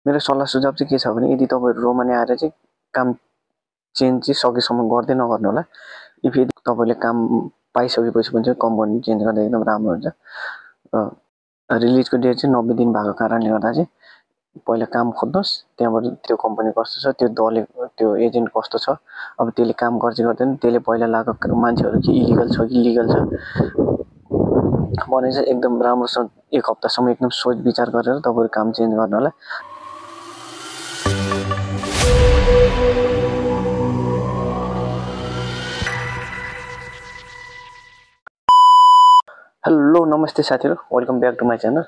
मेरो सल्लाह सुझाव चाहिँ के छ भने यदि तपाईहरु रोमानी आएर चाहिँ काम चेन्ज चाहिँ सकेसम्म गर्दै नगर्नु होला। इफ यदि तपाईले काम पाइसकेपछि पनि चाहिँ कम्पनी चेन्ज गर्दा एकदम राम्रो हुन्छ। रिलिजको डेट चाहिँ 90 दिन भएको कारणले गर्दा चाहिँ पहिला काम खोज्नुस्, त्यहाँबाट त्यो कम्पनी कस्तो छ, त्यो दलले त्यो एजेन्ट कस्तो छ, अब त्यसले काम गर्छ गर्दैन, त्यसले पहिला लगाएको मान्छेहरु के इलिगल छ कि लिगल छ भने चाहिँ एकदम राम्रोसँग एक हप्तासम्म एकदम सोच विचार गरेर तपाईहरु काम चेन्ज गर्नु होला। हेलो नमस्ते साथीहरु, welcome back to my channel.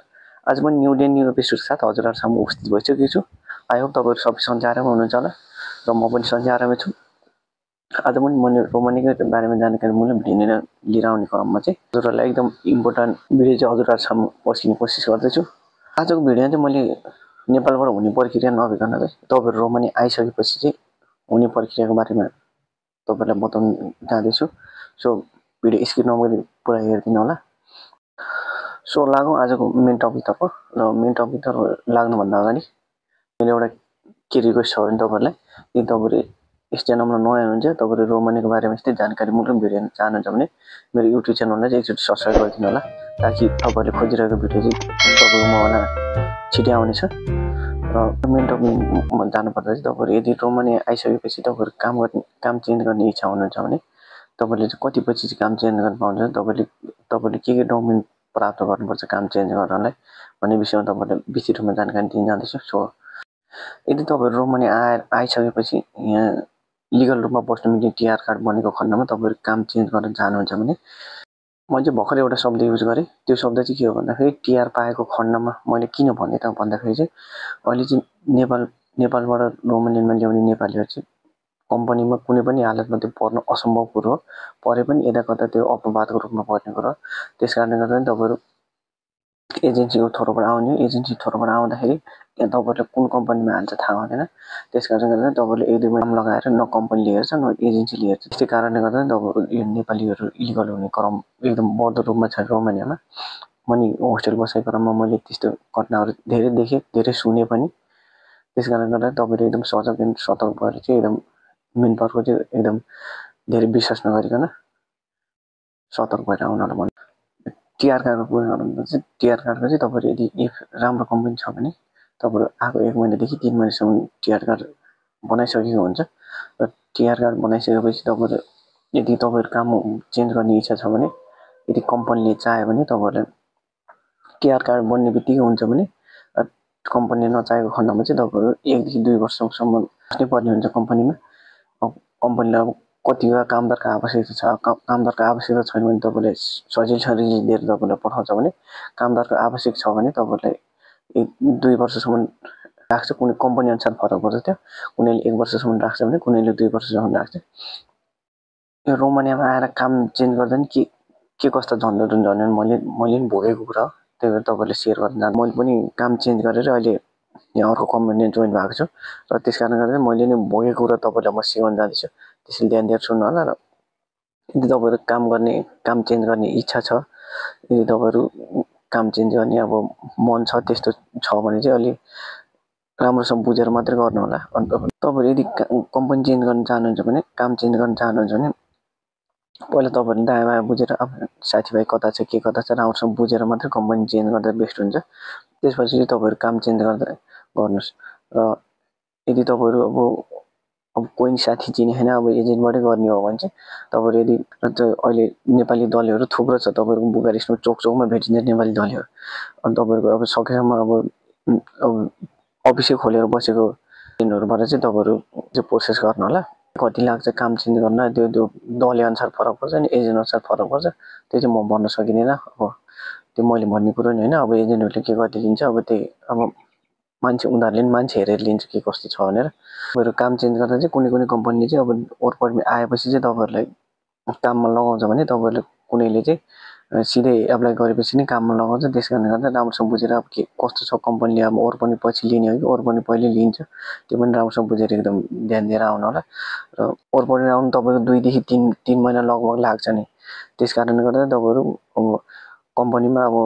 आज म न्यू डे न्यू एपिसोड साथ हजुरहरुसँग उपस्थित भइसकेको छु। आई होप तपाईहरु सबै सन्चै आराममा हुनुहुन्छ होला र म पनि सन्चै आराममै छु। आज म रोमानीको बारेमा जानकारी मूलक भिडियो लिएर आउने क्रममा चाहिँ हजुरहरुलाई एकदम इम्पोर्टेन्ट भिडियो चाहिँ हजुरहरुसँग पस्किने कोसिस गर्दैछु। आजको भिडियोमा चाहिँ मैले नेपालबाट हुने प्रक्रिया नभइकन चाहिँ तपाईहरु रोमानी आइसकेपछि चाहिँ हुने प्रक्रियाको बारेमा तपाईहरुलाई बताउन चाहदैछु। सो भिडियो स्किप नगरी पुरा हेर्दिनु होला। सो लागौं आजको मेन टपिकतर्फ। र मेन टपिकतर्फ लाग्नुभन्दा अगाडि मैले एउटा के रिक्वेस्ट छ भने तपाईहरुलाई, यदि तपाईहरु यस च्यानलमा नयाँ हुनुहुन्छ, तपाईहरु रोमानीको बारेमा यस्तै जानकारीमूलक भिडियो हेर्न चाहनुहुन्छ भने मेरो युट्युब च्यानललाई चाहिँ एकचोटी सब्स्क्राइब गरिदिनु होला, ताकि तपाईहरुले खोजिरहेको भिडियो चाहिँ तपाईको मोबाइलमा छिटै आउनेछ। र मेन टपिकमा जानुपर्दा चाहिँ तपाईहरु यदि रोमानी आइसकेपछि तपाईहरु काम चेन्ज गर्ने इच्छा हुनुहुन्छ भने तपाईले चाहिँ कति पछि चाहिँ काम चेन्ज गर्न पाउनुहुन्छ, तपाईले के डकुमेन्ट प्राप्त गर्नुपर्छ काम चेन्ज गर्नलाई भन्ने विषयमा तपाईहरुलाई विस्तृत रूपमा जानकारी दिन जाँदैछु। सो यदि तपाईहरु रोमानी आइसकेपछि यहाँ लिगल रूपमा बस्नु मिल्ने टीआर कार्ड बनेको खण्डमा तपाईहरु काम चेन्ज गर्न चाहनुहुन्छ भने मैले चाहिँ भर्खर एउटा शब्द युज गरे। त्यो शब्द चाहिँ के हो भन्दाखेरि टीआर पाएको खण्डमा। मैले किन भने त भन्दाखेरि चाहिँ अहिले चाहिँ नेपालबाट रोमानीमा ल्याउने नेपालीहरु चाहिँ कम्पनीमा कुनै पनि हालतमा त्यो पर्न असम्भव कुरो हो। परे पनि यता कता त्यो अपवादको रूपमा पर्ने कुरो हो। त्यसकारणले गर्दा तपाईहरु एजेन्सीको थ्रुबाट आउने, एजेन्सी थ्रुबाट आउँदाखेरि यहाँ तपाईहरुले कुन कम्पनीमा हाल्छ थाहा हुँदैन। त्यसकारणले गर्दा तपाईहरुले एक दुई महिना लगाएर न कम्पनीले हेर्छ न एजेन्सीले हेर्छ। त्यसै कारणले गर्दा तपाईहरु यो नेपालीहरु इलिगल हुने क्रम एकदम बढ्दो रूपमा छ रोमानीमा। मनी होस्टेल बसेको क्रममा मैले त्यस्तो घटनाहरु धेरै देखे, धेरै सुने पनि। त्यसकारणले गर्दा तपाईहरु एकदम सजग एन्ड सतर्क भएर चाहिँ एकदम मेन पर्को चाहिँ एकदम धेरै विश्वास नगरिकन सतर्क भएर आउनलाई भन्छु। टीआर कार्डको कुरा गर्नुपर्दा चाहिँ टीआर कार्डको चाहिँ तपाईहरु यदि इफ राम्रो कम्पनी छ भने तपाईहरु आएको 1 महिनादेखि 3 महिनासम्म टीआर कार्ड बनाइसकेको हुन्छ। र टीआर कार्ड बनाइसकेपछि तपाईहरु यदि तपाईहरु काम चेन्ज गर्ने इच्छा छ भने, यदि कम्पनीले चाह्यो भने तपाईहरुलाई टीआर कार्ड बन्ने बित्तिकै हुन्छ भने, कम्पनीले नचाहेको खण्डमा चाहिँ तपाईहरु 1 देखि 2 वर्षसम्म बस्नै पर्ने हुन्छ कम्पनीमा। कम्पनीले अब कतिवटा कामदारको आवश्यकता छ, कामदारको आवश्यकता छैन भने तपाईले सजिलैसँग रिलिज दिएर तपाईलाई पठाउँछ भने, कामदारको आवश्यक छ भने तपाईलाई 1-2 वर्षसम्म राख्छ। कुनै कम्पनी अनुसार फरक पर्छ त्यो। कुनैले 1 वर्षसम्म राख्छ भने कुनैले 2 वर्षसम्म राख्छ। यो रोमानियामा आएर काम चेन्ज गर्दा नि के कस्ता झन्झट हुन्छ भने मैले नि भोगेको कुरा हो। त्यही भएर तपाईहरुले शेयर गर्न चाहन्छु। मैले पनि काम चेन्ज गरेर अहिले यहाँ अर्को कम्पनीमा जोइन भएको छु र त्यसकारणले गर्दा मैले नि भोगेको कुरा तपाईलाई म सिकाउन जाँदैछु। त्यसैले ध्यान दिएर सुन्नु होला। र यदि तपाईहरु काम चेन्ज गर्ने इच्छा छ, यदि तपाईहरु काम चेन्ज गर्ने अब मन छ, त्यस्तो छ भने चाहिँ अलि राम्रोसँग बुझेर मात्रै गर्नु होला। अनि तपाईहरु यदि कम्पनी चेन्ज गर्न चाहनुहुन्छ भने, काम चेन्ज गर्न चाहनुहुन्छ भने पहिला तपाईहरुले दायाँ बायाँ बुझेर आफ्नो साथीभाइ कता छ, के कता छ राम्रोसँग बुझेर मात्रै कम्पनी चेन्ज गर्दा बेस्ट हुन्छ। त्यसपछि चाहिँ तपाईहरु काम चेन्ज गर्नुस्। र यदि तपाईहरु अब कोही साथी चिने हैन, अब एजेन्टबाटै गर्ने हो भने चाहिँ तपाईहरु यदि अहिले नेपाली दलहरु थुप्रो छ। तपाईहरुको बुकारेस्टमा चोकमा भेटिन्छ नेपाली दलहरु। अनि तपाईहरुको अब सकेसम्म अब अफिसै खोलेर बसेको एजेन्टहरुबाट चाहिँ तपाईहरु चाहिँ प्रोसेस गर्नु होला। कति लाग्छ काम चेन्ज गर्न, त्यो दल अनुसार फरक पर्छ अनि एजेन्ट अनुसार फरक पर्छ। त्यो चाहिँ म भन्न सकिदैन। अब त्यो मैले भन्ने कुरो नि हैन। अब एजेन्टहरुले के कति लिन्छ अब त्यही अब उनीहरुले नि मान्छे हेरेर लिन्छ के कस्तो छ भनेर। तपाईहरु काम चेन्ज गर्दा चाहिँ कुनै कम्पनीले चाहिँ अब वर्क परमिट आएपछि चाहिँ तपाईहरुलाई काममा लगाउँछ भने तपाईहरुले कुनैले चाहिँ सिधै एप्लाई गरेपछि नै काममा लगाउँछ। त्यसकारणले गर्दा राम्रोसँग बुझेर अब के कस्तो छ कम्पनीले अब वर्क परमिट पछि लिने हो कि वर्क परमिट पहिले लिन्छ, त्यो पनि राम्रोसँग बुझेर एकदम ध्यान दिएर आउनु होला। र वर्क परमिट आउनु तपाईको 2 देखि 3 महिना लगभग लाग्छ नि। त्यसकारणले गर्दा तपाईहरु अब कम्पनीमा अब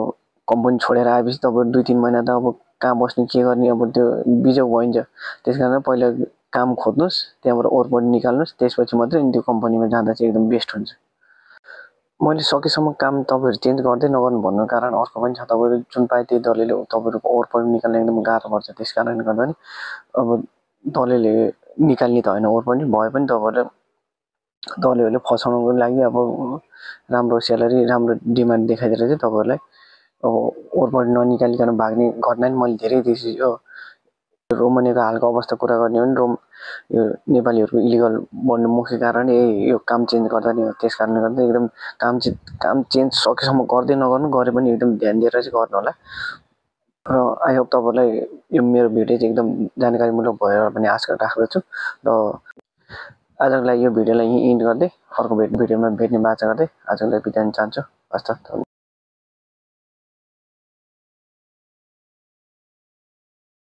कम्पनी छोडेर आएपछि तपाईहरु 2-3 महिना त अब कहाँ बस्ने के गर्ने अब त्यो बिजोग भइन्छ। त्यसकारण पहिला काम खोज्नुहोस्, त्यहाँबाट ओभरबोर्ड निकाल्नुहोस्, त्यसपछि मात्रै त्यो कम्पनीमा जाँदा चाहिँ एकदम बेस्ट हुन्छ। मैले सकेसम्म काम तपाईँहरू चेन्ज गर्दै नगर्नु भन्नु कारण अर्को पनि छ, तपाईँहरू जुन पाए त्यही दलैले तपाईँहरूको ओभरबोर्ड निकाल्न एकदम गाह्रो पर्छ। त्यस कारणले गर्दा नि अब दलैले निकाल्ने त होइन ओभरबोर्ड, भए पनि तपाईँहरूले दलैहरूले फसाउनको लागि अब राम्रो स्यालेरी राम्रो डिमान्ड देखाइदिएर चाहिँ तपाईँहरूलाई अब ओभरबोर्ड ननिकालिकन भाग्ने घटना नि मैले धेरै देखेँ। यो रोमानियाको हालको अवस्था कुरा गर्ने हो भने यो नेपालीहरूको इलिगल बढ्नु मुख्य कारण यो काम चेन्ज गर्दा नि हो। त्यस कारणले गर्दा एकदम काम चेन्ज सकेसम्म गर्दै नगर्नु, गरे पनि एकदम ध्यान दिएर चाहिँ गर्नु होला। र आई होप तपाईँलाई यो मेरो भिडियो चाहिँ एकदम जानकारीमूलक भएर पनि आशा राख्दछु। र आजको लागि यो भिडियोलाई यहीँ इन्ड गर्दै अर्को भिडियोमा भेट्ने बाचा गर्दै आजको लागि बिदा दिन चाहन्छु। हस् त।